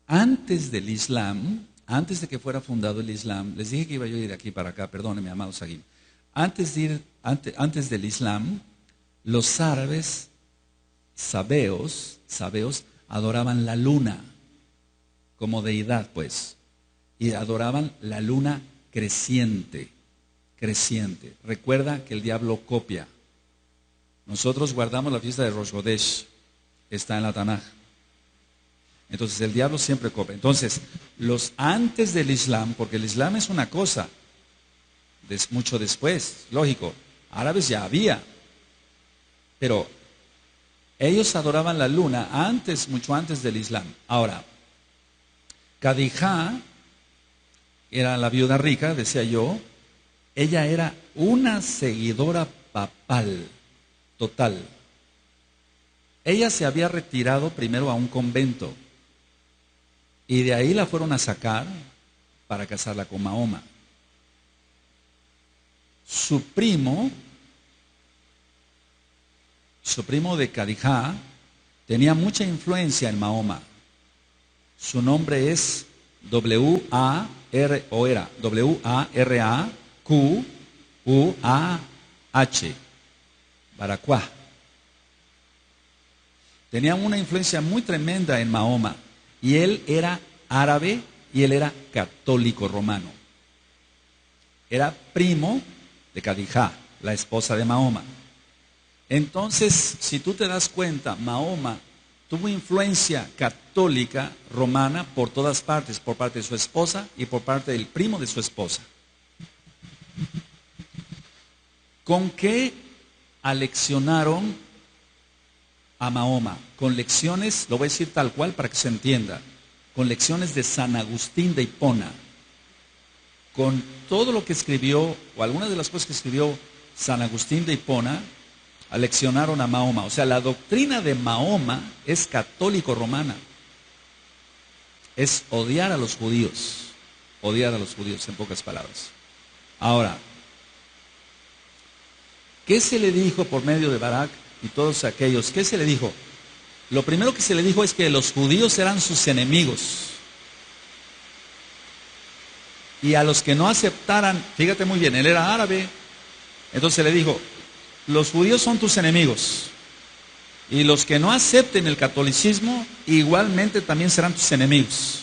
Antes del Islam, antes de que fuera fundado el Islam, les dije que iba yo a ir de aquí para acá, perdónenme, amado Saguim. Antes del Islam, los árabes sabeos adoraban la luna como deidad, pues, y adoraban la luna creciente. Recuerda que el diablo copia. Nosotros guardamos la fiesta de Rosh Hodesh, está en la Tanaj. Entonces el diablo siempre copia. Entonces, los antes del Islam, porque el Islam es una cosa, mucho después, lógico, árabes ya había, pero ellos adoraban la luna antes, mucho antes del Islam. Ahora, Khadija era la viuda rica, decía yo, ella era una seguidora papal, total. Ella se había retirado primero a un convento y de ahí la fueron a sacar para casarla con Mahoma. Su primo de Khadija tenía mucha influencia en Mahoma. Su nombre es W-A-R-A-Q-U-A-H, Baracuá. Tenía una influencia muy tremenda en Mahoma. Y él era árabe y él era católico romano. Era primo de Khadija, la esposa de Mahoma. Entonces, si tú te das cuenta, Mahoma tuvo influencia católica romana por todas partes, por parte de su esposa y por parte del primo de su esposa. ¿Con qué aleccionaron a Mahoma? Con lecciones, lo voy a decir tal cual para que se entienda, con lecciones de San Agustín de Hipona, con todo lo que escribió, o algunas de las cosas que escribió San Agustín de Hipona, aleccionaron a Mahoma. O sea, la doctrina de Mahoma es católico-romana. Es odiar a los judíos en pocas palabras. Ahora, ¿qué se le dijo por medio de Barak y todos aquellos? ¿Qué se le dijo? Lo primero que se le dijo es que los judíos eran sus enemigos. Y a los que no aceptaran, fíjate muy bien, él era árabe, entonces le dijo, los judíos son tus enemigos. Y los que no acepten el catolicismo, igualmente también serán tus enemigos.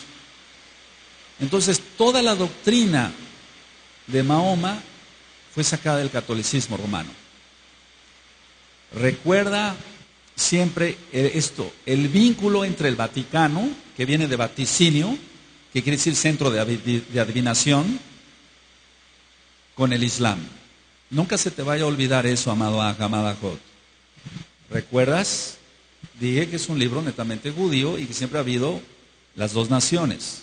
Entonces, toda la doctrina de Mahoma fue sacada del catolicismo romano. Recuerda siempre esto, el vínculo entre el Vaticano, que viene de vaticinio, que quiere decir centro de adivinación, con el Islam. Nunca se te vaya a olvidar eso, amado amada Jod. ¿Recuerdas? Dije que es un libro netamente judío y que siempre ha habido las dos naciones.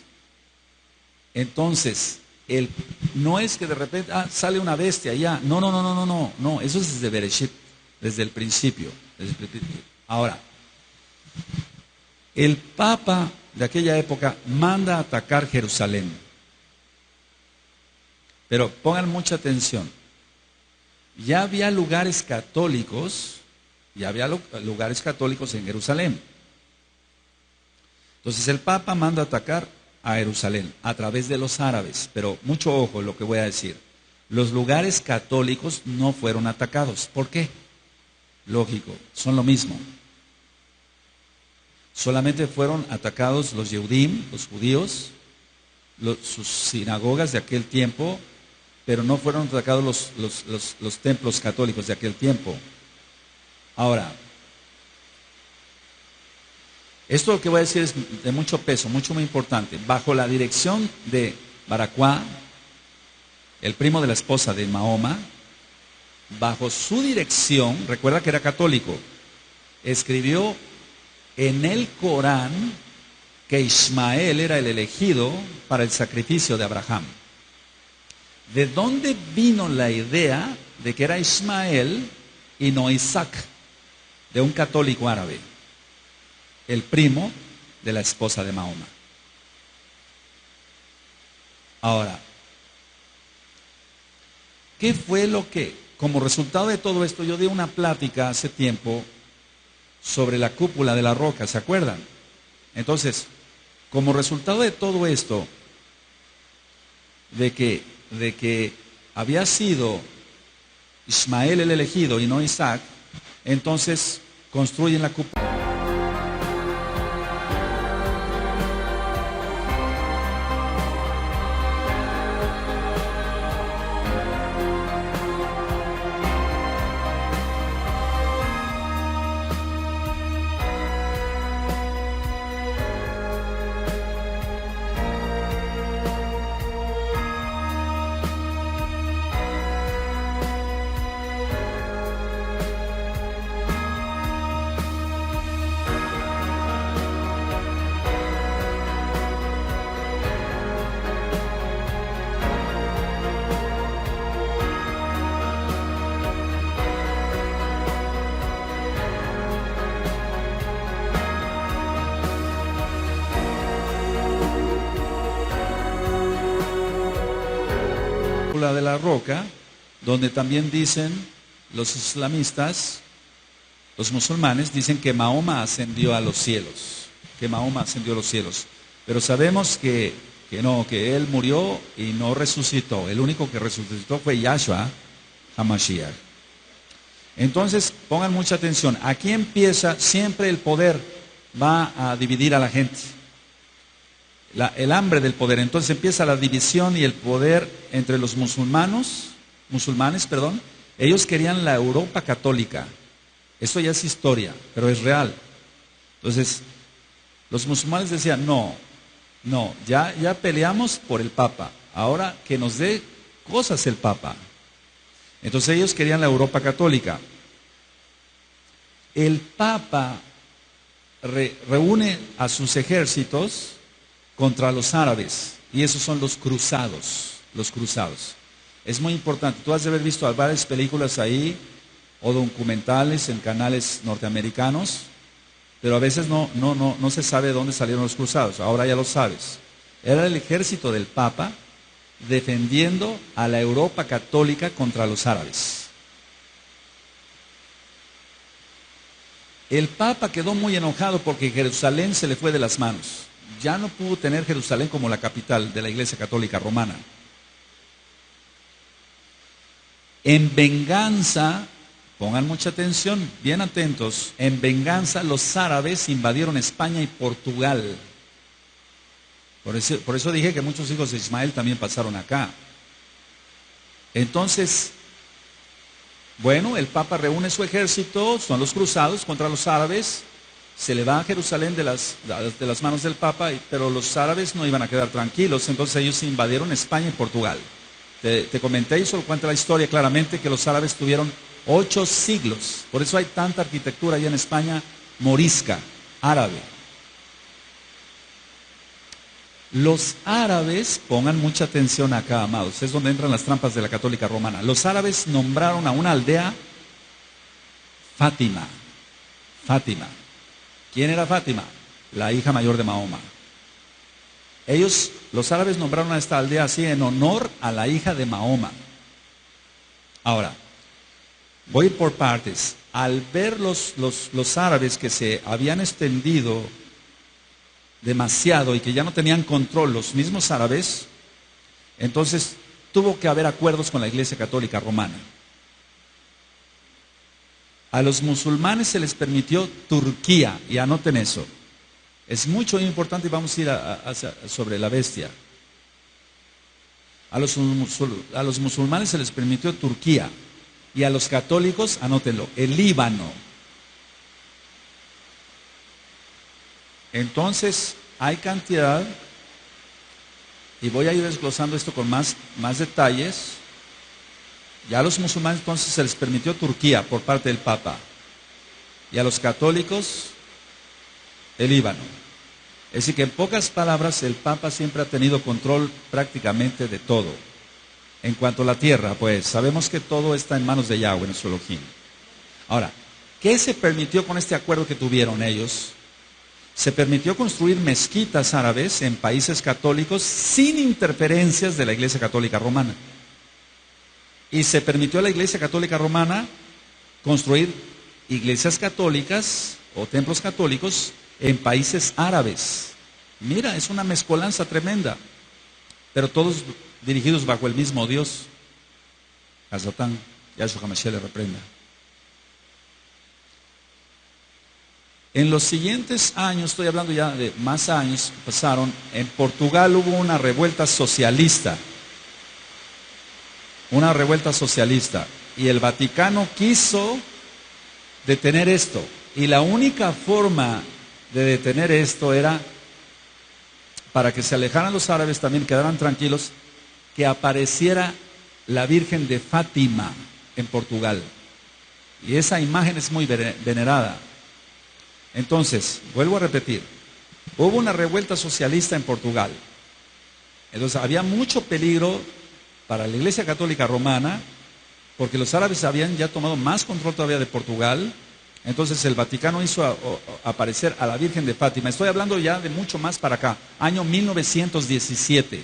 Entonces, no es que de repente sale una bestia ya. No, eso es desde Bereshit, desde el principio. Ahora, el Papa de aquella época manda a atacar Jerusalén. Pero pongan mucha atención. Ya había lugares católicos en Jerusalén. Entonces el Papa manda a atacar a Jerusalén a través de los árabes, pero mucho ojo en lo que voy a decir. Los lugares católicos no fueron atacados. ¿Por qué? Lógico, son lo mismo. Solamente fueron atacados los Yehudim, los judíos, sus sinagogas de aquel tiempo, pero no fueron atacados los templos católicos de aquel tiempo. Ahora, esto que voy a decir es de mucho peso, muy importante. Bajo la dirección de Barakwá, el primo de la esposa de Mahoma, bajo su dirección, recuerda que era católico, escribió en el Corán que Ismael era el elegido para el sacrificio de Abraham. ¿De dónde vino la idea de que era Ismael y no Isaac? De un católico árabe, el primo de la esposa de Mahoma. Ahora, ¿qué fue lo que, como resultado de todo esto, yo di una plática hace tiempo sobre la cúpula de la roca, ¿se acuerdan? Entonces, como resultado de todo esto, de que había sido Ismael el elegido y no Isaac, entonces construyen la cúpula. De la roca, donde también dicen los islamistas, los musulmanes, dicen que Mahoma ascendió a los cielos, pero sabemos que no, que él murió y no resucitó. El único que resucitó fue Yahshua HaMashiach. Entonces, pongan mucha atención, aquí empieza siempre el poder, va a dividir a la gente. El hambre del poder. Entonces empieza la división y el poder entre los musulmanes. Ellos querían la Europa católica. Eso ya es historia, pero es real. Entonces, los musulmanes decían, no, ya peleamos por el Papa. Ahora que nos dé cosas el Papa. Entonces ellos querían la Europa católica. El Papa reúne a sus ejércitos contra los árabes, y esos son los cruzados. Es muy importante, tú has de haber visto varias películas ahí, o documentales en canales norteamericanos, pero a veces no se sabe de dónde salieron los cruzados, ahora ya lo sabes. Era el ejército del Papa defendiendo a la Europa católica contra los árabes. El Papa quedó muy enojado porque Jerusalén se le fue de las manos. Ya no pudo tener Jerusalén como la capital de la Iglesia Católica Romana. En venganza, pongan mucha atención, bien atentos, en venganza los árabes invadieron España y Portugal. Por eso dije que muchos hijos de Ismael también pasaron acá. Entonces, bueno, el Papa reúne su ejército, son los cruzados contra los árabes, se le va a Jerusalén de las manos del Papa, pero los árabes no iban a quedar tranquilos, entonces ellos invadieron España y Portugal. Te comenté y solo cuenta la historia claramente que los árabes tuvieron 8 siglos, por eso hay tanta arquitectura allá en España morisca, árabe. Los árabes, pongan mucha atención acá, amados, es donde entran las trampas de la católica romana. Los árabes nombraron a una aldea Fátima. Fátima. ¿Quién era Fátima? La hija mayor de Mahoma. Ellos, los árabes, nombraron a esta aldea así en honor a la hija de Mahoma. Ahora, voy a ir por partes. Al ver los árabes que se habían extendido demasiado y que ya no tenían control los mismos árabes, entonces tuvo que haber acuerdos con la Iglesia Católica Romana. A los musulmanes se les permitió Turquía, y anoten eso. Es mucho importante y vamos a ir sobre la bestia. A los musulmanes se les permitió Turquía y a los católicos, anótenlo, el Líbano. Entonces, hay cantidad, y voy a ir desglosando esto con más detalles. Ya a los musulmanes entonces se les permitió Turquía por parte del Papa, y a los católicos el Líbano. Es decir que en pocas palabras el Papa siempre ha tenido control prácticamente de todo. En cuanto a la tierra, pues sabemos que todo está en manos de Yahweh, nuestro Elohim. Ahora, ¿qué se permitió con este acuerdo que tuvieron ellos? Se permitió construir mezquitas árabes en países católicos sin interferencias de la Iglesia Católica Romana. Y se permitió a la Iglesia Católica Romana construir iglesias católicas o templos católicos en países árabes. Mira, es una mezcolanza tremenda, pero todos dirigidos bajo el mismo Dios. A Satán, Yahshua HaMashiach le reprenda. En los siguientes años, estoy hablando ya de más años, pasaron, en Portugal hubo una revuelta socialista. Una revuelta socialista. Y el Vaticano quiso detener esto. Y la única forma de detener esto era, para que se alejaran los árabes, también quedaran tranquilos, que apareciera la Virgen de Fátima en Portugal. Y esa imagen es muy venerada. Entonces, vuelvo a repetir, hubo una revuelta socialista en Portugal. Entonces había mucho peligro para la Iglesia Católica Romana, porque los árabes habían ya tomado más control todavía de Portugal. Entonces el Vaticano hizo aparecer a la Virgen de Fátima. Estoy hablando ya de mucho más para acá, año 1917.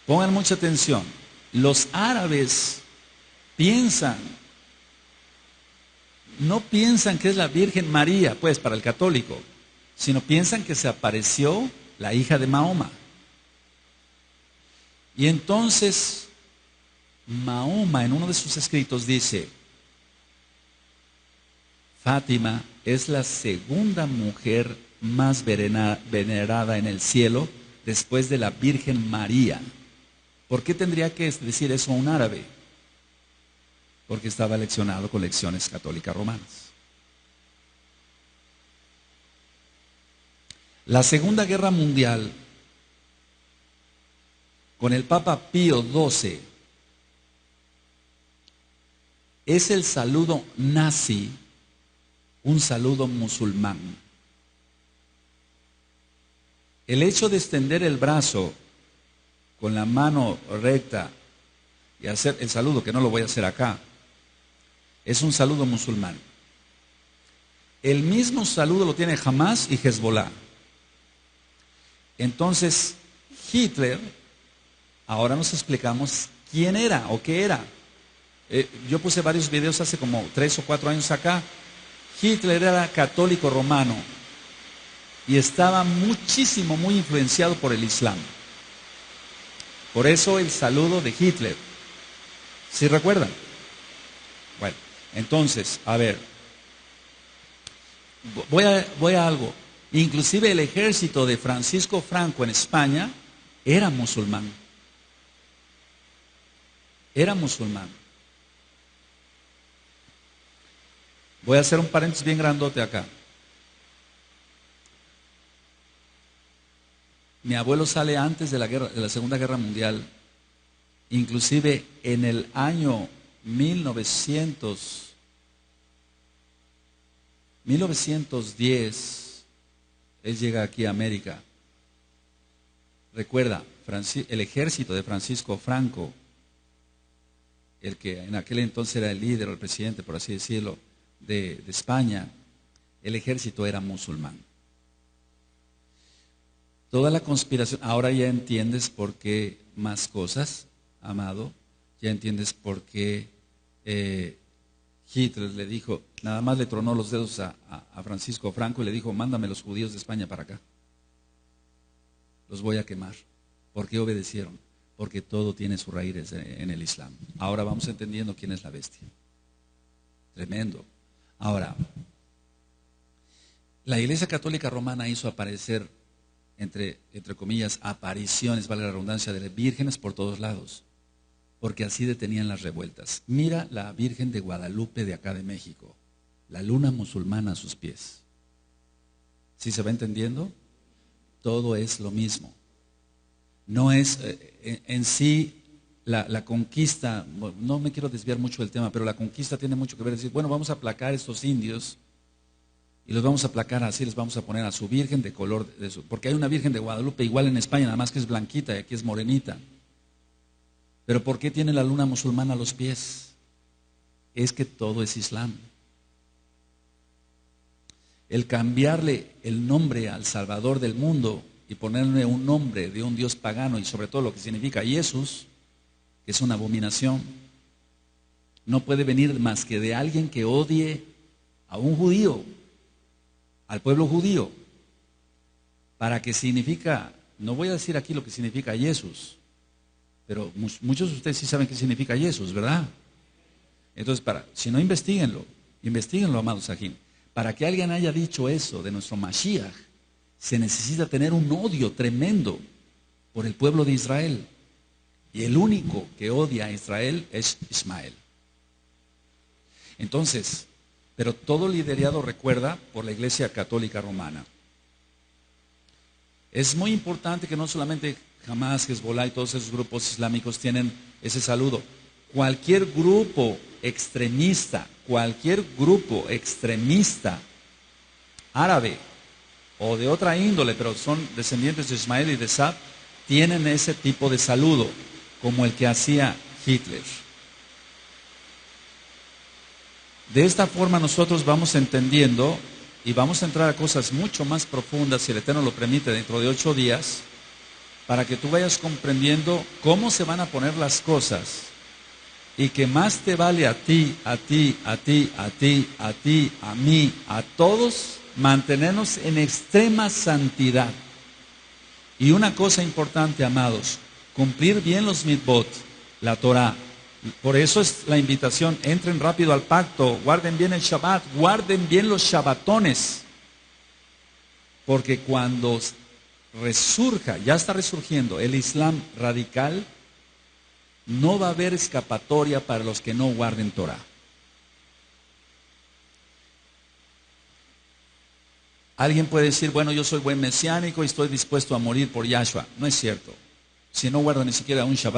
Pongan mucha atención. Los árabes no piensan que es la Virgen María, pues para el católico, sino piensan que se apareció la hija de Mahoma. Y entonces Mahoma en uno de sus escritos dice: Fátima es la segunda mujer más venerada en el cielo después de la Virgen María. ¿Por qué tendría que decir eso a un árabe? Porque estaba leccionado con lecciones católicas romanas. La Segunda Guerra Mundial, con el Papa Pío XII, es el saludo nazi, un saludo musulmán. El hecho de extender el brazo con la mano recta y hacer el saludo, que no lo voy a hacer acá, es un saludo musulmán. El mismo saludo lo tiene Hamas y Hezbollah. Entonces, Hitler, ahora nos explicamos quién era o qué era. Yo puse varios videos hace como 3 o 4 años acá. Hitler era católico romano y estaba muy influenciado por el Islam. Por eso el saludo de Hitler. ¿Sí recuerdan? Bueno, entonces, a ver, voy a algo. Inclusive el ejército de Francisco Franco en España era musulmán. Era musulmán. Voy a hacer un paréntesis bien grandote acá. Mi abuelo sale antes de la Segunda Guerra Mundial. Inclusive en el año 1910, él llega aquí a América. Recuerda, el ejército de Francisco Franco, el que en aquel entonces era el líder o el presidente, por así decirlo, de España, el ejército era musulmán. Toda la conspiración, ahora ya entiendes por qué más cosas, amado, ya entiendes por qué Hitler le dijo, nada más le tronó los dedos a Francisco Franco y le dijo, mándame los judíos de España para acá. Los voy a quemar. ¿Por qué obedecieron? Porque todo tiene sus raíces en el Islam. Ahora vamos entendiendo quién es la bestia. Tremendo. Ahora, la Iglesia Católica Romana hizo aparecer, entre comillas, apariciones, vale la redundancia, de vírgenes por todos lados, porque así detenían las revueltas. Mira la Virgen de Guadalupe de acá de México, la luna musulmana a sus pies. ¿Sí se va entendiendo? Todo es lo mismo. No es en sí la conquista, no me quiero desviar mucho del tema, pero la conquista tiene mucho que ver, decir, bueno, vamos a aplacar a estos indios y los vamos a aplacar así, les vamos a poner a su virgen de color, porque hay una Virgen de Guadalupe igual en España, nada más que es blanquita y aquí es morenita. Pero ¿por qué tiene la luna musulmana a los pies? Es que todo es Islam. El cambiarle el nombre al Salvador del mundo y ponerle un nombre de un Dios pagano y sobre todo lo que significa Jesús, que es una abominación, no puede venir más que de alguien que odie a un judío, al pueblo judío, para que significa, no voy a decir aquí lo que significa Jesús, pero muchos de ustedes sí saben qué significa Jesús, ¿verdad? Entonces, si no, investiguenlo, amados Sajín. Para que alguien haya dicho eso de nuestro Mashiach, se necesita tener un odio tremendo por el pueblo de Israel. Y el único que odia a Israel es Ismael. Entonces, pero todo liderado, recuerda, por la Iglesia Católica Romana. Es muy importante que no solamente Hamas, Hezbollah y todos esos grupos islámicos tienen ese saludo. Cualquier grupo extremista árabe o de otra índole, pero son descendientes de Ismael y de Sab, tienen ese tipo de saludo, como el que hacía Hitler. De esta forma nosotros vamos entendiendo y vamos a entrar a cosas mucho más profundas, si el Eterno lo permite, dentro de 8 días, para que tú vayas comprendiendo cómo se van a poner las cosas y que más te vale a ti, a mí, a todos, mantenernos en extrema santidad. Y una cosa importante, amados, cumplir bien los mitzvot, la Torah. Por eso es la invitación, entren rápido al pacto, guarden bien el Shabbat, guarden bien los Shabbatones. Porque cuando resurja, ya está resurgiendo el Islam radical, no va a haber escapatoria para los que no guarden Torah. Alguien puede decir, bueno, yo soy buen mesiánico y estoy dispuesto a morir por Yahshua. No es cierto. Si no guarda ni siquiera un Shabbat.